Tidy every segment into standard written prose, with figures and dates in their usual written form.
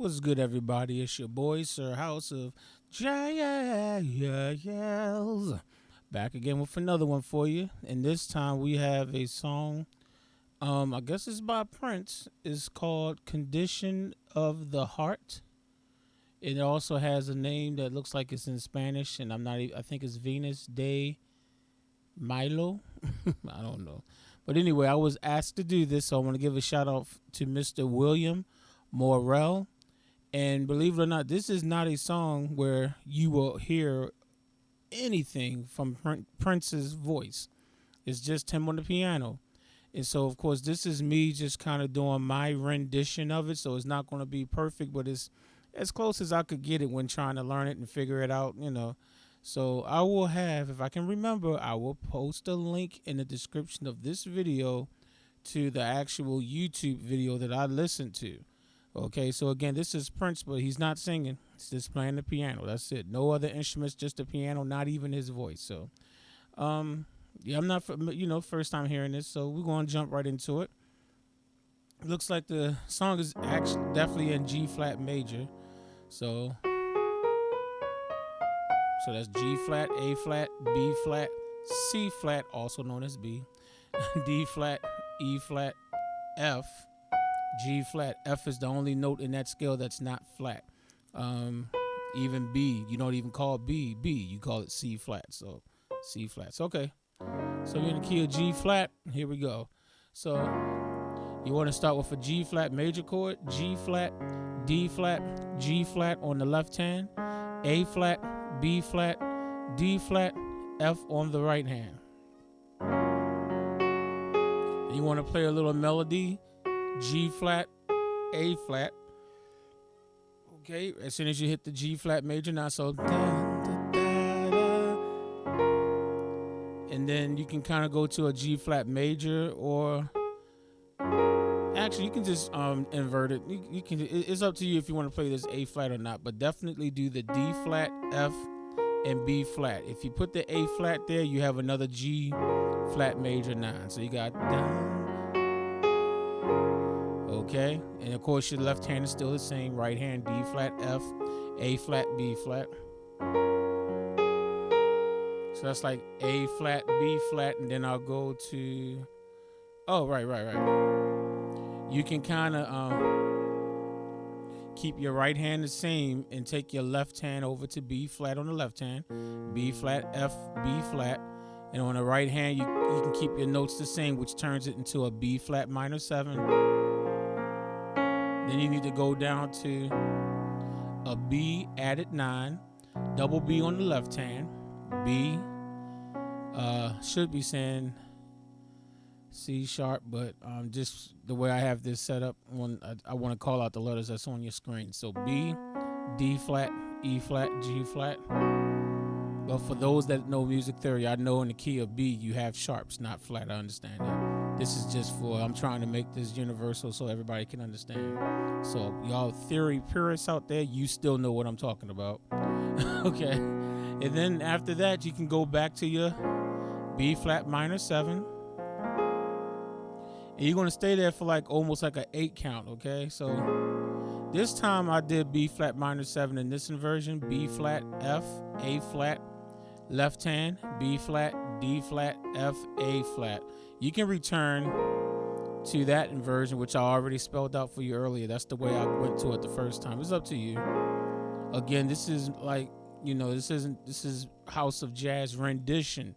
What's good, everybody? It's your boy, Sir House of Jazz. Back again with another one for you. And this time we have a song. I guess it's by Prince. It's called Condition of the Heart. It also has a name that looks like it's in Spanish, and I think it's Venus de Milo. I don't know. But anyway, I was asked to do this, so I want to give a shout out to Mr. William Morrell. And believe it or not, this is not a song where you will hear anything from Prince's voice. It's just him on the piano. And so, of course, this is me just kind of doing my rendition of it. So it's not going to be perfect, but it's as close as I could get it when trying to learn it and figure it out. So I will have, if I can remember, I will post a link in the description of this video to the actual YouTube video that I listened to. Okay, so again, this is Prince, but he's not singing. He's just playing the piano. That's it. No other instruments, just the piano, not even his voice. So, yeah, I'm not, first time hearing this, so we're going to jump right into it. Looks like the song is actually definitely in G flat major. So that's G flat, A flat, B flat, C flat, also known as B, D flat, E flat, F, G flat. F is the only note in that scale that's not flat. Even B, you don't even call B B, you call it C flat. So C flats. Okay. So we're in the key of G flat. Here we go. So you want to start with a G flat major chord, G flat, D flat, G flat on the left hand, A flat, B flat, D flat, F on the right hand. And you want to play a little melody, G flat, A flat. Okay, as soon as you hit the G flat major, now so da, da, da, da. And then you can kind of go to a G flat major, or actually you can just invert it. You can. It's up to you if you want to play this A flat or not, but definitely do the D flat, F, and B flat. If you put the A flat there, you have another G flat major 9. So you got down. Okay, and of course your left hand is still the same. Right hand, D flat, F, A flat, B flat. So that's like A flat, B flat, and then I'll go to, oh, right. You can kind of keep your right hand the same and take your left hand over to B flat on the left hand, B flat, F, B flat, and on the right hand you can keep your notes the same, which turns it into a B flat minor 7. Then you need to go down to a B added 9, double B on the left hand, B, should be saying C sharp, but just the way I have this set up, when I want to call out the letters that's on your screen. So B, D flat, E flat, G flat. But for those that know music theory, I know in the key of B you have sharps, not flat. I understand that. This is just I'm trying to make this universal so everybody can understand. So y'all theory purists out there, you still know what I'm talking about. Okay. And then after that, you can go back to your B flat minor 7. And you're going to stay there for almost like an 8 count, okay? So this time I did B flat minor 7 in this inversion. B flat, F, A flat, left hand, B flat, D flat, F, A flat. You can return to that inversion, which I already spelled out for you earlier. That's the way I went to it the first time. It's up to you. Again, this is this is House of Jazz rendition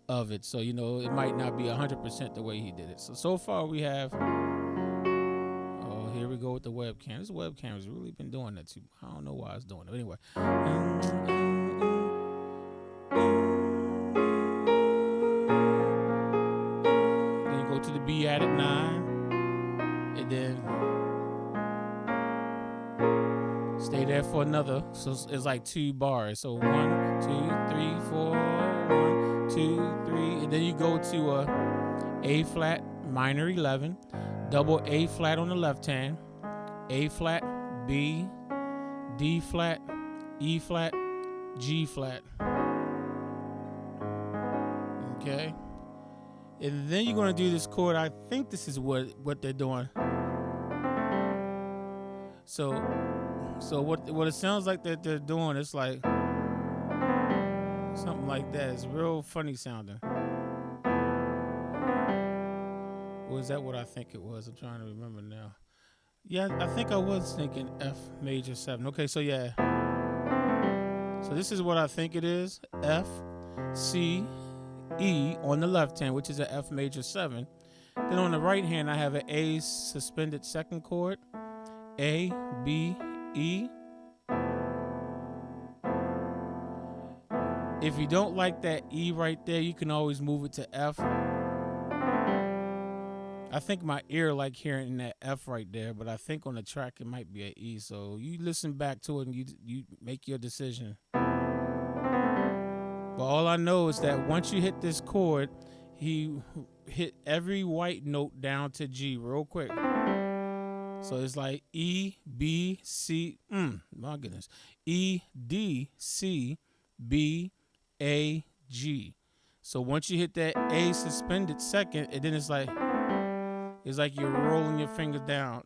of it. So, it might not be 100% the way he did it. So far we have, oh, here we go with the webcam. This webcam has really been doing that too. I don't know why it's doing it. Anyway. Then you go to the B added 9. And then stay there for another. So it's like 2 bars. So 1, 2, 3, 4, 1, 2, 3. And then you go to A flat minor 11, double A flat on the left hand, A flat, B, D flat, E flat, G flat. Okay. And then you're going to do this chord. I think this is what they're doing. So So what it sounds like that they're doing, it's like something like that. It's real funny sounding. Or is that what I think it was? I'm trying to remember now. Yeah, I think I was thinking F major 7. Okay, so yeah. So this is what I think it is. F, C, E on the left hand, which is an F major 7. Then on the right hand, I have an A suspended second chord, A, B, E. If you don't like that E right there, you can always move it to F. I think my ear like hearing that F right there, but I think on the track it might be an E. So you listen back to it and you make your decision. But all I know is that once you hit this chord, he hit every white note down to G real quick. So it's like E, B, C, my goodness. E, D, C, B, A, G. So once you hit that A suspended second, and then it's like you're rolling your fingers down.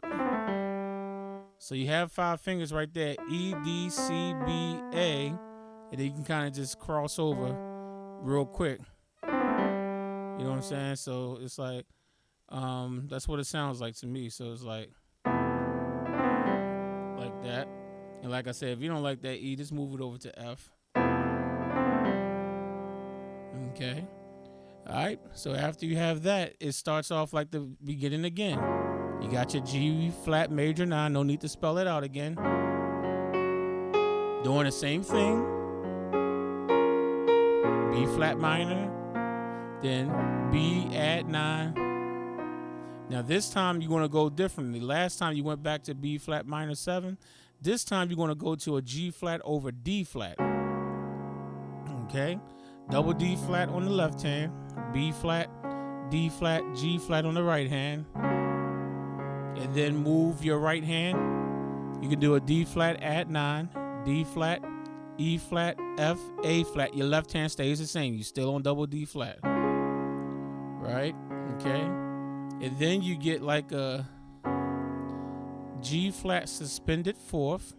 So you have 5 fingers right there, E, D, C, B, A, and then you can kind of just cross over real quick. You know what I'm saying? So it's like, that's what it sounds like to me. So it's like that. And like I said, if you don't like that E, just move it over to F. Okay. All right. So after you have that, it starts off like the beginning again. You got your G flat major 9. No need to spell it out again. Doing the same thing. B flat minor. Then B add 9. Now this time you're going to go differently. Last time you went back to B flat minor 7. This time you're going to go to a G flat over D flat. Okay. Double D flat on the left hand. B flat, D flat, G flat on the right hand. And then move your right hand. You can do a D flat add 9, D flat, E flat, F, A flat. Your left hand stays the same. You're still on double D flat. Right? Okay. And then you get like a G flat suspended 4th,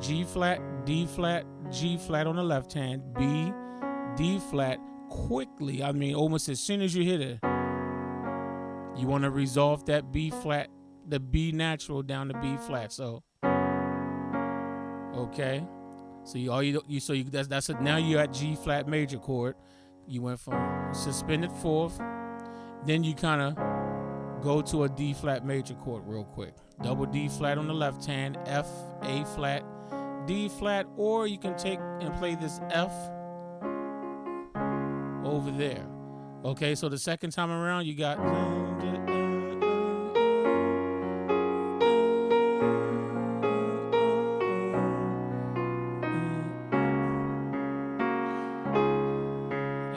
G flat, D flat, G flat on the left hand, B, D flat quickly. I mean, almost as soon as you hit it, you want to resolve that B flat, the B natural down to B flat. So, okay. So now you're at G flat major chord. You went from suspended 4th, then you kind of go to a D flat major chord real quick. Double D flat on the left hand, F, A flat, D flat, or you can take and play this F over there. Okay, so the second time around you got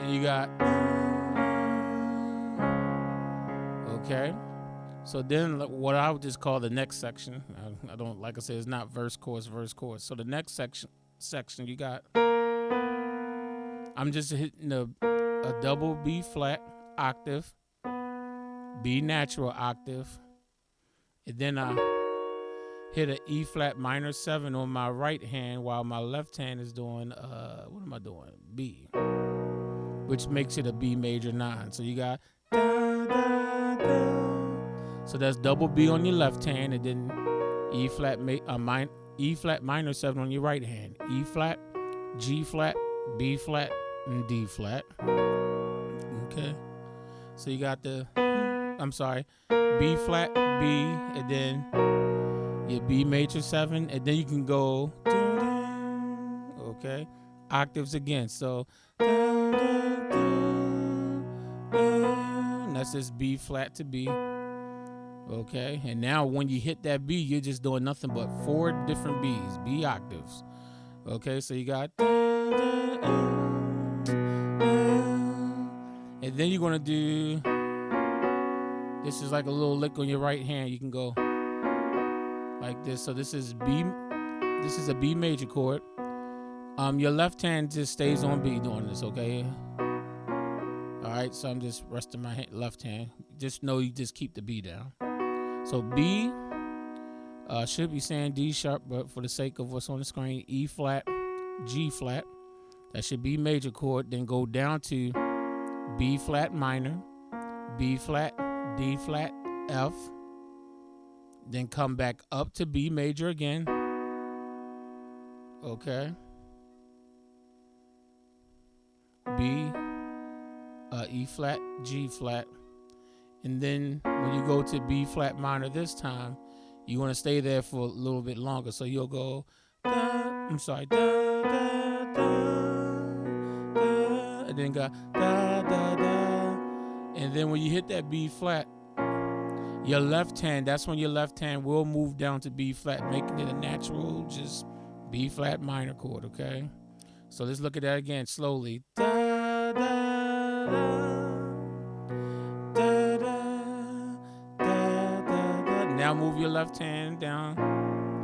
and you got okay. So then what I would just call the next section, I don't, like I said, it's not verse, chorus, verse, chorus. So the next section you got, I'm just hitting a double B flat octave, B natural octave, and then I hit an E flat minor 7 on my right hand while my left hand is doing, what am I doing? B, which makes it a B major 9. So you got da, da, da. So that's double B on your left hand, and then E flat minor 7 on your right hand. E flat, G flat, B flat, and D flat. Okay. So you got B flat, B, and then your B major 7, and then you can go, okay, octaves again. So, and that's just B flat to B. Okay, and now when you hit that B, you're just doing nothing but 4 different B's, B octaves. Okay, so you got, and then you're gonna do, this is like a little lick on your right hand. You can go like this. So this is B, this is a B major chord. Your left hand just stays on B doing this, okay? All right, so I'm just resting my left hand. Just know you just keep the B down. So B, Should be saying D sharp, but for the sake of what's on the screen, E flat, G flat. That should be major chord. Then go down to B flat minor, B flat, D flat, F. Then come back up to B major again. Okay. B, E flat, G flat. And then when you go to B flat minor this time, you want to stay there for a little bit longer. So you'll go, da, I'm sorry, da, da, da, da, and then got da, da, da. And then when you hit that B flat, your left hand, that's when your left hand will move down to B flat, making it a natural, just B flat minor chord, okay? So let's look at that again slowly. Da, da, da, da, da, da, da. Now move your left hand down.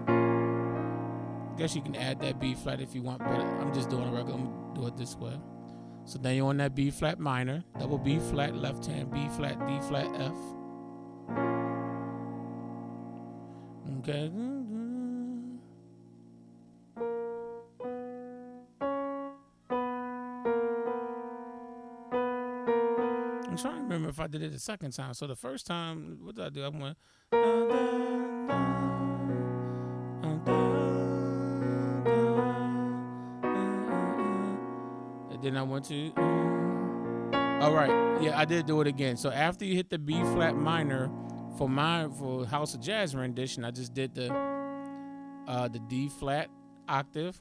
I guess you can add that B flat if you want, but I'm just doing a regular. I'm gonna do it this way. So then you're on that B flat minor, double B flat, left hand, B flat, D flat, F. Okay. I'm trying to remember if I did it the second time. So the first time, what did I do? I went. And then I went to. All right. Yeah, I did do it again. So after you hit the B flat minor, for House of Jazz rendition, I just did the D flat octave,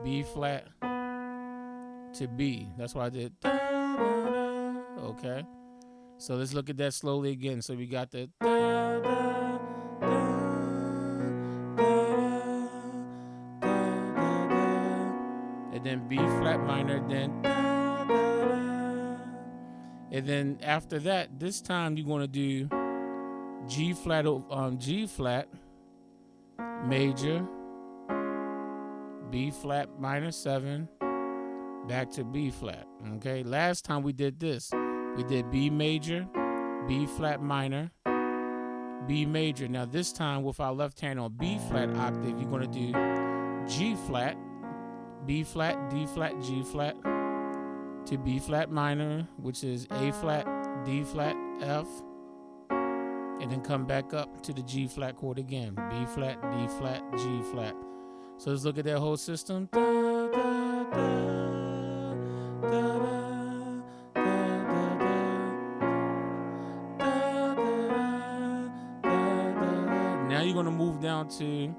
B flat to B. That's why I did. Okay. So let's look at that slowly again. So we got the da, da, da, da, da, da, da, and then B flat minor, then da, da, da. And then after that, this time you're gonna do G flat, G flat, major, B flat minor 7, back to B flat. Okay. Last time we did this. We did B major, B flat minor, B major. Now this time with our left hand on B flat octave, you're going to do G flat, B flat, D flat, G flat to B flat minor, which is A flat, D flat, F, and then come back up to the G flat chord again. B flat, D flat, G flat. So let's look at that whole system. Da, da, da, da, da. Now you're going to move down to, you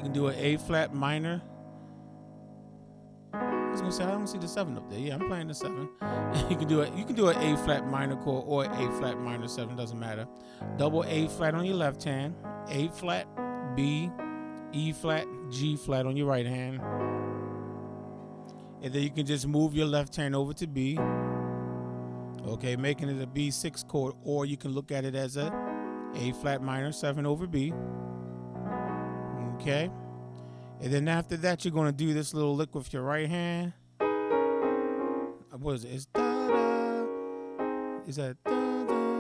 can do an A flat minor. I was going to say, I don't see the 7 up there. Yeah, I'm playing the 7. You can do an A flat minor chord or A flat minor 7, doesn't matter. Double A flat on your left hand, A flat, B, E flat, G flat on your right hand. And then you can just move your left hand over to B. Okay, making it a B6 chord, or you can look at it as a flat minor 7 over B. Okay, and then after that, you're going to do this little lick with your right hand. What is it? It's da da. Is that da da da?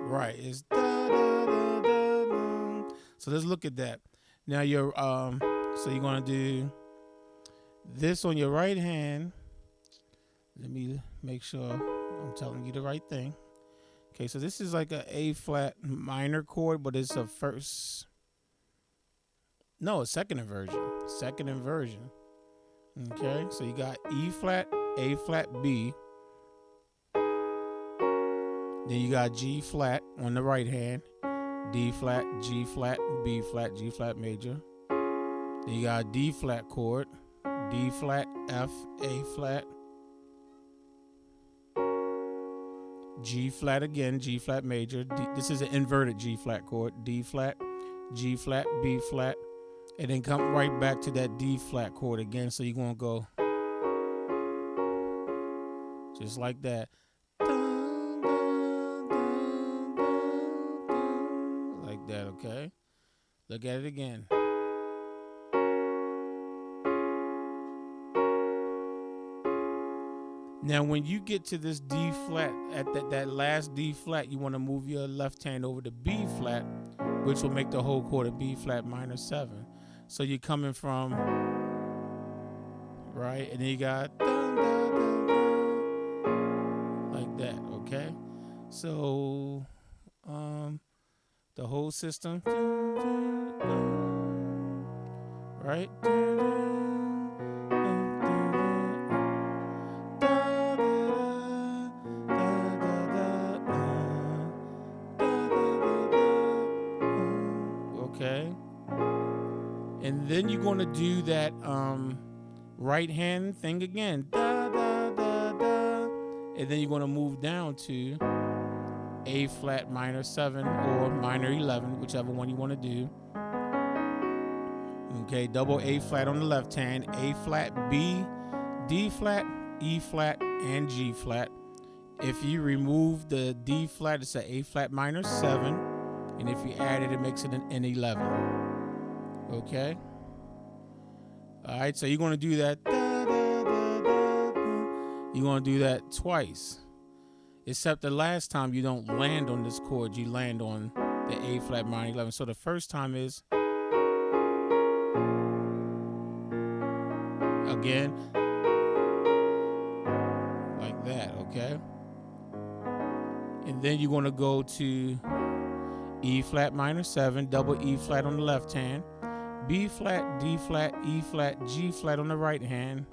Right? It's da da da da da. So let's look at that. Now you're so you're going to do this on your right hand. Let me make sure I'm telling you the right thing. Okay, so this is like A flat minor chord, but it's a second inversion. Second inversion. Okay, so you got E flat, A flat, B. Then you got G flat on the right hand, D flat, G flat, B flat, G flat major. Then you got a D flat chord, D flat, F, A flat. G flat again, G flat major. This is an inverted G flat chord. D flat, G flat, B flat, and then come right back to that D flat chord again. So you're gonna go just like that, like that. Okay, look at it again. Now, when you get to this D flat, at that last D flat, you want to move your left hand over to B flat, which will make the whole chord a B flat minor 7. So you're coming from, right, and then you got dun, dun, dun, dun, like that, okay? So the whole system, right? Okay. And then you're going to do that right hand thing again. Da, da, da, da. And then you're going to move down to A flat minor 7 or minor 11, whichever one you want to do. Okay, double A flat on the left hand, A flat, B, D flat, E flat, and G flat. If you remove the D flat, it's an A flat minor 7. And if you add it, it makes it an 11. Okay? All right, so you're going to do that. You're going to do that twice. Except the last time you don't land on this chord, you land on the A flat minor 11. So the first time is, again, like that, okay? And then you're going to go to E flat minor 7, double E flat on the left hand, B flat, D flat, E flat, G flat on the right hand,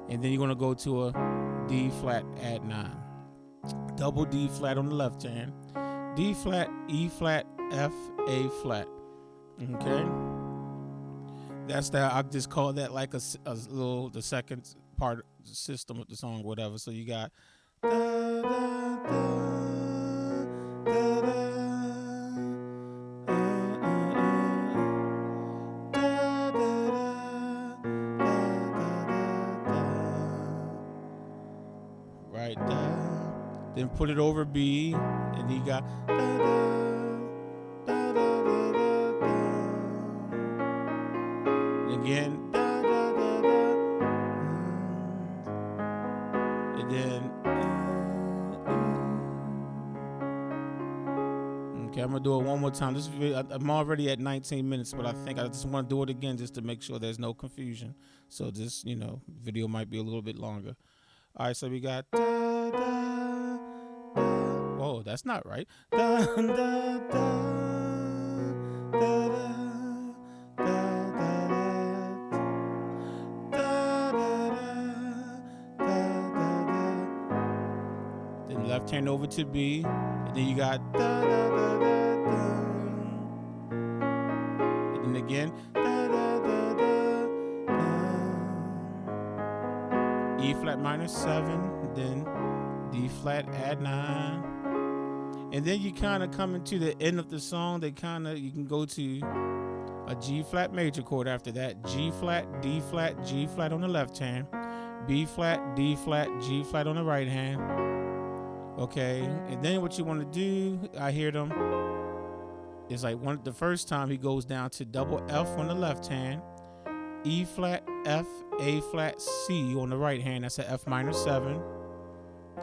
and then you're going to go to a D flat add 9. Double D flat on the left hand, D flat, E flat, F, A flat. Okay? That's that. I just call that like a little, the second part system of the song, whatever. So you got da, da, da, da, da. Right there. Then put it over B, and you got da, da, da, da, da, da. And again, da, da, da, da. And then okay, I'm gonna do it one more time. This video, I'm already at 19 minutes, but I think I just want to do it again just to make sure there's no confusion. So this, video might be a little bit longer. All right, so we got da, da, da. Whoa, that's not right. Da, da, da, da, da, da, da, da. Then left hand over to B, and then you got da, da, da, da, da. And then again, da, da, da, da, da. E flat minor 7, then D flat add 9, and then you kind of come into the end of the song. You can go to a G flat major chord after that. G flat, D flat, G flat on the left hand, B flat, D flat, G flat on the right hand. Okay, and then what you want to do, I hear them, is like the first time he goes down to double F on the left hand, E flat, F, A flat, C on the right hand. That's an F minor 7.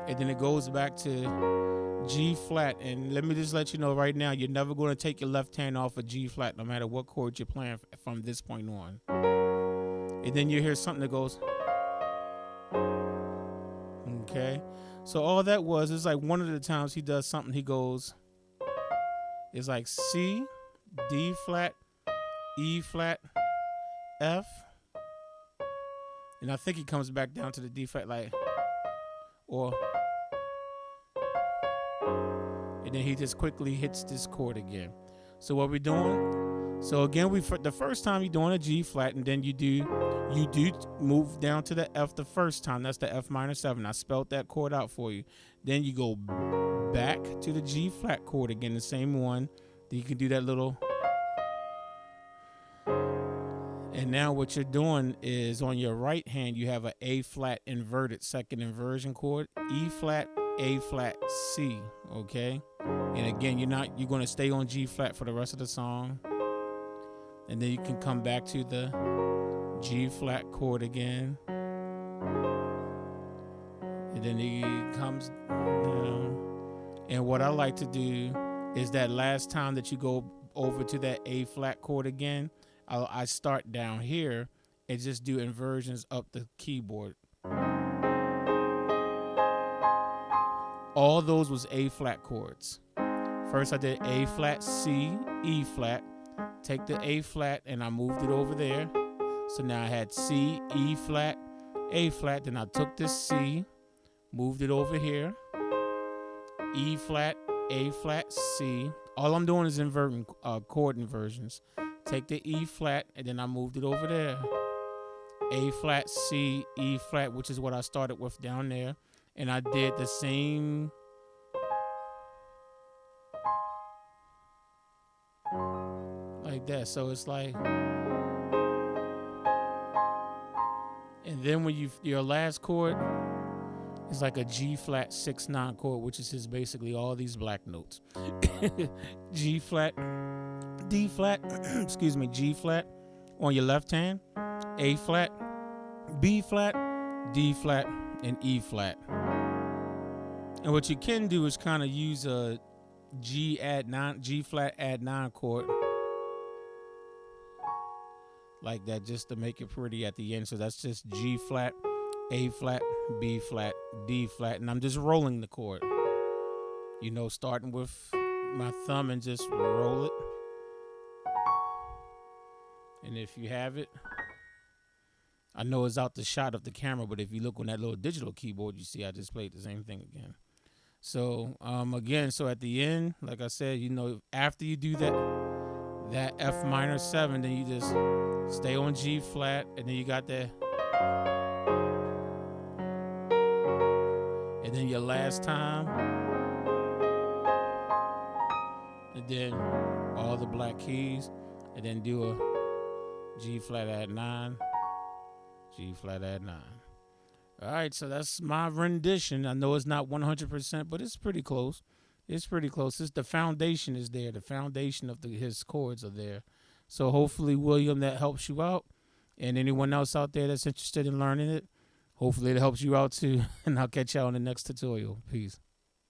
And then it goes back to G flat. And let me just let you know right now, you're never going to take your left hand off of G flat, no matter what chord you're playing from this point on. And then you hear something that goes, okay. So all that is like one of the times he does something, he goes, it's like C, D flat, E flat, F. And I think he comes back down to the D flat, like, or, and then he just quickly hits this chord again. So what we're doing, so again, the first time you're doing a G flat, and then you do move down to the F the first time. That's the F minor 7. I spelled that chord out for you. Then you go back to the G flat chord again, the same one. Then you can do that little. And now what you're doing is on your right hand, you have an A flat inverted second inversion chord, E flat, A flat, C, okay? And again, you're going to stay on G flat for the rest of the song. And then you can come back to the G flat chord again. and then he comes down. And what I like to do is that last time that you go over to that A flat chord again, I start down here and just do inversions up the keyboard. All those was A flat chords. First I did A flat, C, E flat. Take the A flat and I moved it over there. So now I had C, E flat, A flat. Then I took this C, moved it over here. E flat, A flat, C. All I'm doing is inverting chord inversions. Take the E flat and then I moved it over there. A flat, C, E flat, which is what I started with down there. And I did the same like that. So it's like, and then when your last chord is like a G flat 6/9 chord, which is just basically all these black notes. G flat, D flat, excuse me, G flat on your left hand, A flat, B flat, D flat, and E flat. And what you can do is kind of use a G flat add 9 chord like that, just to make it pretty at the end. So that's just G flat, A flat, B flat, D flat, and I'm just rolling the chord. You know, starting with my thumb and just roll it. And if you have it, I know it's out the shot of the camera, but if you look on that little digital keyboard, you see I just played the same thing again. So again, so at the end, like I said, you know, after you do that F minor 7, then you just stay on G flat, and then you got that, and then your last time, and then all the black keys, and then do a G flat add 9, G flat add 9. All right, so that's my rendition. I know it's not 100%, but it's pretty close. It's pretty close. The foundation is there. The foundation of his chords are there. So hopefully, William, that helps you out. And anyone else out there that's interested in learning it, hopefully it helps you out too. And I'll catch y'all on the next tutorial. Peace.